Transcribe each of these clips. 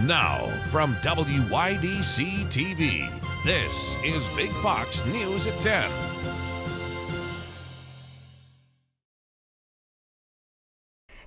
Now, from WYDC TV, this is Big Fox News at 10.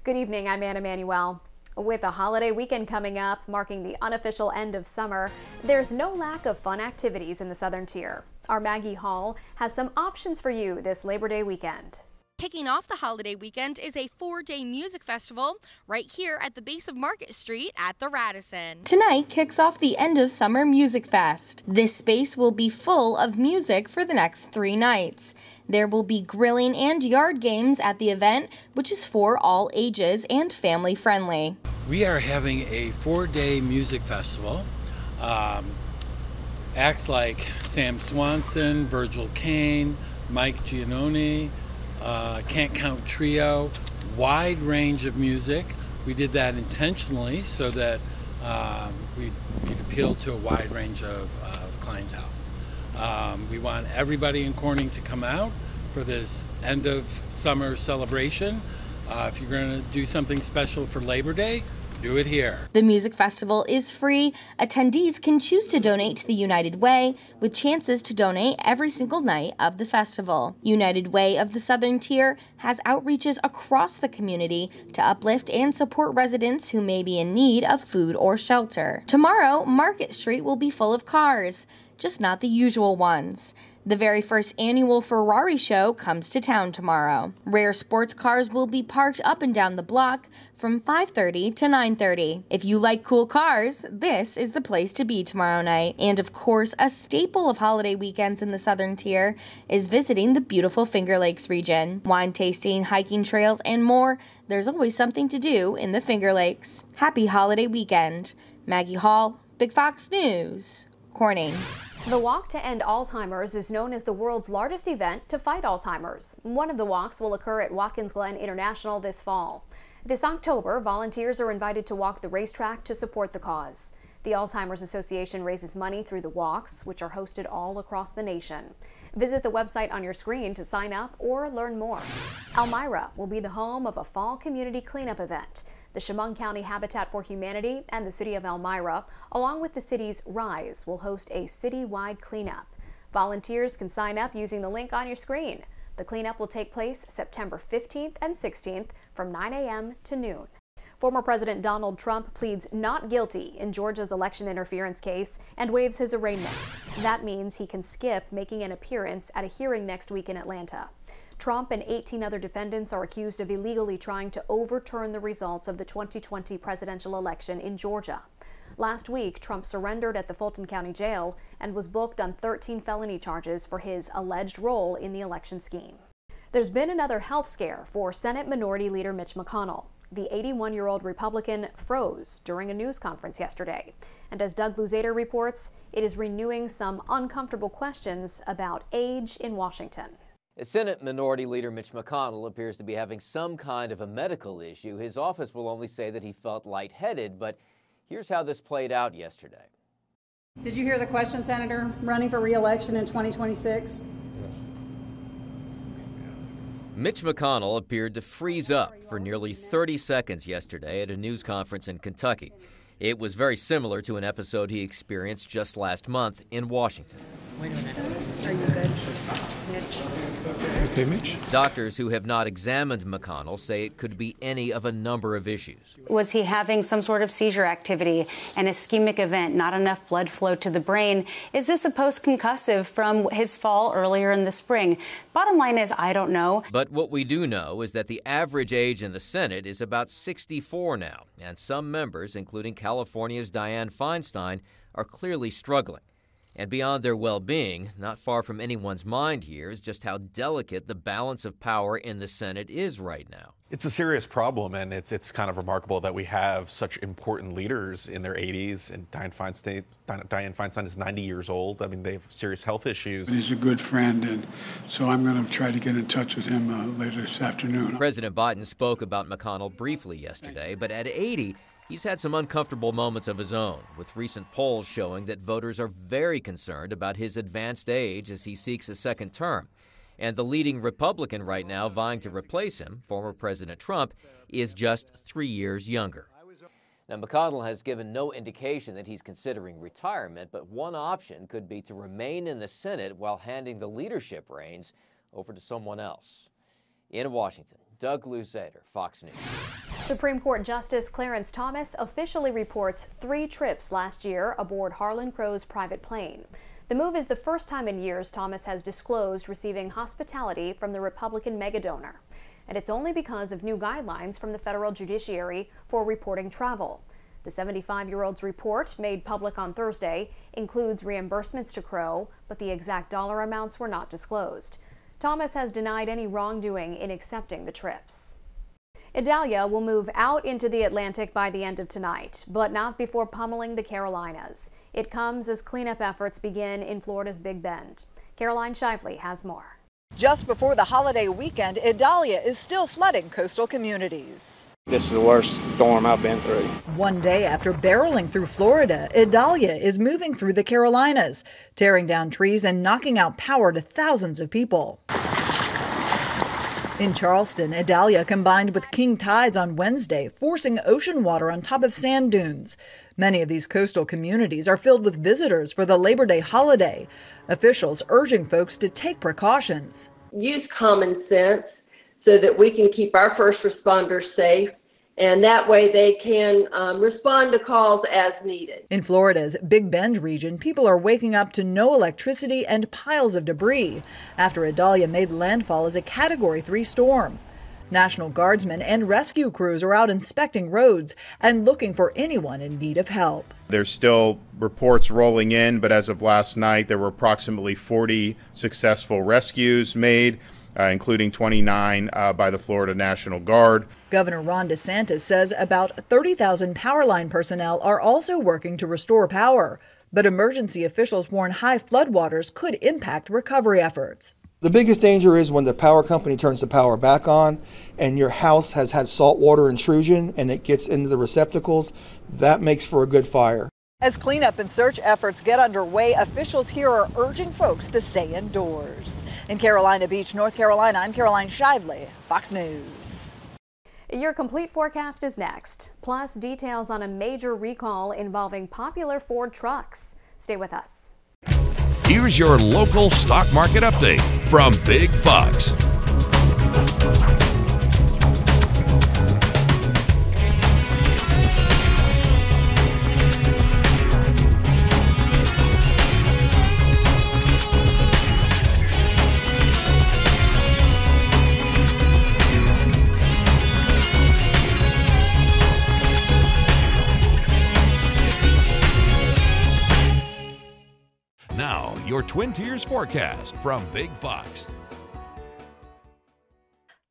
Good evening, I'm Anna Manuel. With a holiday weekend coming up, marking the unofficial end of summer, there's no lack of fun activities in the Southern Tier. Our Maggie Hall has some options for you this Labor Day weekend. Kicking off the holiday weekend is a 4-day music festival right here at the base of Market Street at the Radisson. Tonight kicks off the end of summer music fest. This space will be full of music for the next 3 nights. There will be grilling and yard games at the event, which is for all ages and family friendly. We are having a 4-day music festival. Acts like Sam Swanson, Virgil Caine, Mike Giannone, Can't Count Trio, wide range of music. We did that intentionally so that we'd appeal to a wide range of clientele. We want everybody in Corning to come out for this end of summer celebration. If you're going to do something special for Labor Day, do it here. The music festival is free. Attendees can choose to donate to the United Way, with chances to donate every single night of the festival. United Way of the Southern Tier has outreaches across the community to uplift and support residents who may be in need of food or shelter. Tomorrow, Market Street will be full of cars, just not the usual ones. The very first annual Ferrari show comes to town tomorrow. Rare sports cars will be parked up and down the block from 5:30 to 9:30. If you like cool cars, this is the place to be tomorrow night. And of course, a staple of holiday weekends in the Southern Tier is visiting the beautiful Finger Lakes region. Wine tasting, hiking trails, and more. There's always something to do in the Finger Lakes. Happy holiday weekend. Maggie Hall, Big Fox News, Corning. The Walk to End Alzheimer's is known as the world's largest event to fight Alzheimer's. One of the walks will occur at Watkins Glen International this fall. This October, volunteers are invited to walk the racetrack to support the cause. The Alzheimer's Association raises money through the walks, which are hosted all across the nation. Visit the website on your screen to sign up or learn more. Elmira will be the home of a fall community cleanup event. The Chemung County Habitat for Humanity and the City of Elmira, along with the city's RISE, will host a citywide cleanup. Volunteers can sign up using the link on your screen. The cleanup will take place September 15th and 16th from 9 a.m. to noon. Former President Donald Trump pleads not guilty in Georgia's election interference case and waives his arraignment. That means he can skip making an appearance at a hearing next week in Atlanta. Trump and 18 other defendants are accused of illegally trying to overturn the results of the 2020 presidential election in Georgia. Last week, Trump surrendered at the Fulton County Jail and was booked on 13 felony charges for his alleged role in the election scheme. There's been another health scare for Senate Minority Leader Mitch McConnell. The 81-year-old Republican froze during a news conference yesterday. And as Doug Luzader reports, it is renewing some uncomfortable questions about age in Washington. Senate Minority Leader Mitch McConnell appears to be having some kind of a medical issue. His office will only say that he felt lightheaded, but here's how this played out yesterday. Did you hear the question, Senator? Running for re-election in 2026? Mitch McConnell appeared to freeze up for nearly 30 seconds yesterday at a news conference in Kentucky. It was very similar to an episode he experienced just last month in Washington. Wait a minute. Are you good, Mitch? Okay, Mitch. Doctors who have not examined McConnell say it could be any of a number of issues. Was he having some sort of seizure activity, an ischemic event, not enough blood flow to the brain? Is this a post-concussive from his fall earlier in the spring? Bottom line is, I don't know. But what we do know is that the average age in the Senate is about 64 now, and some members, including California's Dianne Feinstein, are clearly struggling. And beyond their well-being, not far from anyone's mind here is just how delicate the balance of power in the Senate is right now. It's a serious problem, and it's kind of remarkable that we have such important leaders in their 80s. And Dianne Feinstein is 90 years old. I mean, they have serious health issues. He's a good friend, and so I'm going to try to get in touch with him later this afternoon. President Biden spoke about McConnell briefly yesterday, but at 80, he's had some uncomfortable moments of his own, with recent polls showing that voters are very concerned about his advanced age as he seeks a second term. And the leading Republican right now vying to replace him, former President Trump, is just 3 years younger. Now, McConnell has given no indication that he's considering retirement, but one option could be to remain in the Senate while handing the leadership reins over to someone else. In Washington, Doug Luzader, Fox News. Supreme Court Justice Clarence Thomas officially reports 3 trips last year aboard Harlan Crow's private plane. The move is the first time in years Thomas has disclosed receiving hospitality from the Republican megadonor. And it's only because of new guidelines from the federal judiciary for reporting travel. The 75-year-old's report, made public on Thursday, includes reimbursements to Crow, but the exact dollar amounts were not disclosed. Thomas has denied any wrongdoing in accepting the trips. Idalia will move out into the Atlantic by the end of tonight, but not before pummeling the Carolinas. It comes as cleanup efforts begin in Florida's Big Bend. Caroline Shively has more. Just before the holiday weekend, Idalia is still flooding coastal communities. This is the worst storm I've been through. One day after barreling through Florida, Idalia is moving through the Carolinas, tearing down trees and knocking out power to thousands of people. In Charleston, Idalia combined with king tides on Wednesday, forcing ocean water on top of sand dunes. Many of these coastal communities are filled with visitors for the Labor Day holiday. Officials urging folks to take precautions. Use common sense so that we can keep our first responders safe, and that way they can respond to calls as needed. In Florida's Big Bend region, people are waking up to no electricity and piles of debris after Idalia made landfall as a Category 3 storm. National Guardsmen and rescue crews are out inspecting roads and looking for anyone in need of help. There's still reports rolling in, but as of last night, there were approximately 40 successful rescues made, including 29 by the Florida National Guard. Governor Ron DeSantis says about 30,000 power line personnel are also working to restore power, but emergency officials warn high floodwaters could impact recovery efforts. The biggest danger is when the power company turns the power back on and your house has had saltwater intrusion and it gets into the receptacles. That makes for a good fire. As cleanup and search efforts get underway, officials here are urging folks to stay indoors. In Carolina Beach, North Carolina, I'm Caroline Shively, Fox News. Your complete forecast is next, plus details on a major recall involving popular Ford trucks. Stay with us. Here's your local stock market update from Big Fox. Now, your Twin Tiers forecast from Big Fox.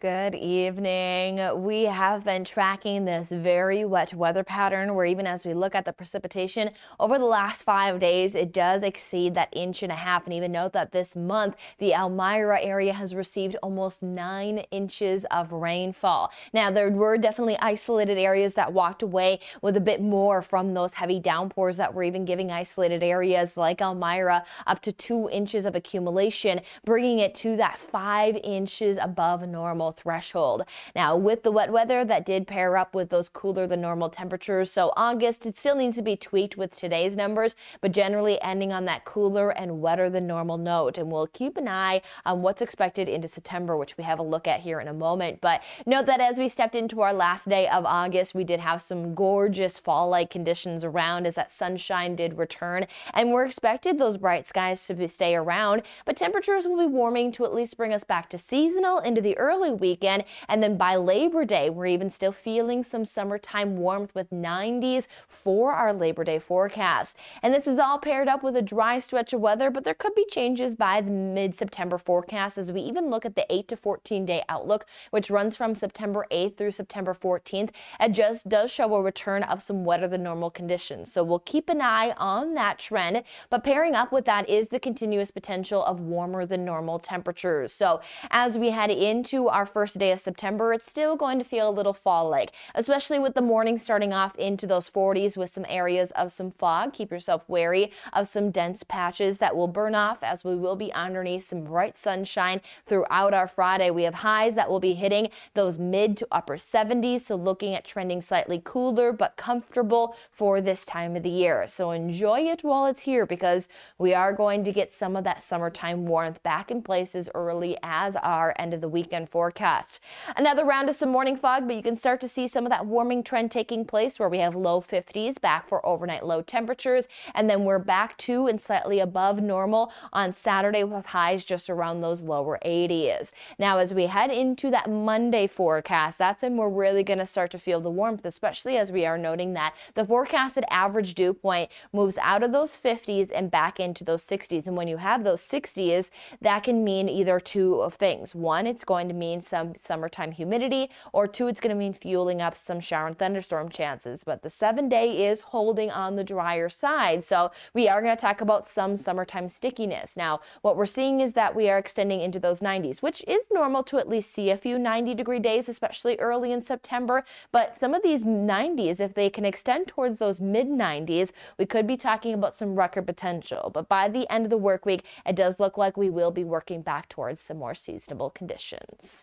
Good evening. We have been tracking this very wet weather pattern where even as we look at the precipitation over the last 5 days, it does exceed that 1.5 inches. And even note that this month, the Elmira area has received almost 9 inches of rainfall. Now, there were definitely isolated areas that walked away with a bit more from those heavy downpours that were even giving isolated areas like Elmira up to 2 inches of accumulation, bringing it to that 5 inches above normal threshold. Now, with the wet weather, that did pair up with those cooler than normal temperatures. So August, it still needs to be tweaked with today's numbers, but generally ending on that cooler and wetter than normal note. And we'll keep an eye on what's expected into September, which we have a look at here in a moment. But note that as we stepped into our last day of August, we did have some gorgeous fall-like conditions around as that sunshine did return. And we're expected those bright skies to stay around, but temperatures will be warming to at least bring us back to seasonal into the early weekend, and then by Labor Day we're even still feeling some summertime warmth with 90s for our Labor Day forecast. And this is all paired up with a dry stretch of weather, but there could be changes by the mid-September forecast as we even look at the 8 to 14 day outlook, which runs from September 8th through September 14th. It just does show a return of some wetter than normal conditions, so we'll keep an eye on that trend. But pairing up with that is the continuous potential of warmer than normal temperatures. So as we head into our first day of September, it's still going to feel a little fall-like, especially with the morning starting off into those 40s with some areas of some fog. Keep yourself wary of some dense patches that will burn off as we will be underneath some bright sunshine throughout our Friday. We have highs that will be hitting those mid to upper 70s, so looking at trending slightly cooler but comfortable for this time of the year. So enjoy it while it's here, because we are going to get some of that summertime warmth back in place as early as our end of the weekend forecast. Another round of some morning fog, but you can start to see some of that warming trend taking place where we have low 50s back for overnight low temperatures, and then we're back to and slightly above normal on Saturday with highs just around those lower 80s. Now, as we head into that Monday forecast, that's when we're really going to start to feel the warmth, especially as we are noting that the forecasted average dew point moves out of those 50s and back into those 60s. And when you have those 60s, that can mean either two of things. One, it's going to mean some summertime humidity, or two, it's going to mean fueling up some shower and thunderstorm chances. But the 7-day is holding on the drier side, so we are going to talk about some summertime stickiness. Now, what we're seeing is that we are extending into those 90s, which is normal to at least see a few 90-degree days, especially early in September. But some of these 90s, if they can extend towards those mid-90s, we could be talking about some record potential. But by the end of the work week, it does look like we will be working back towards some more seasonable conditions.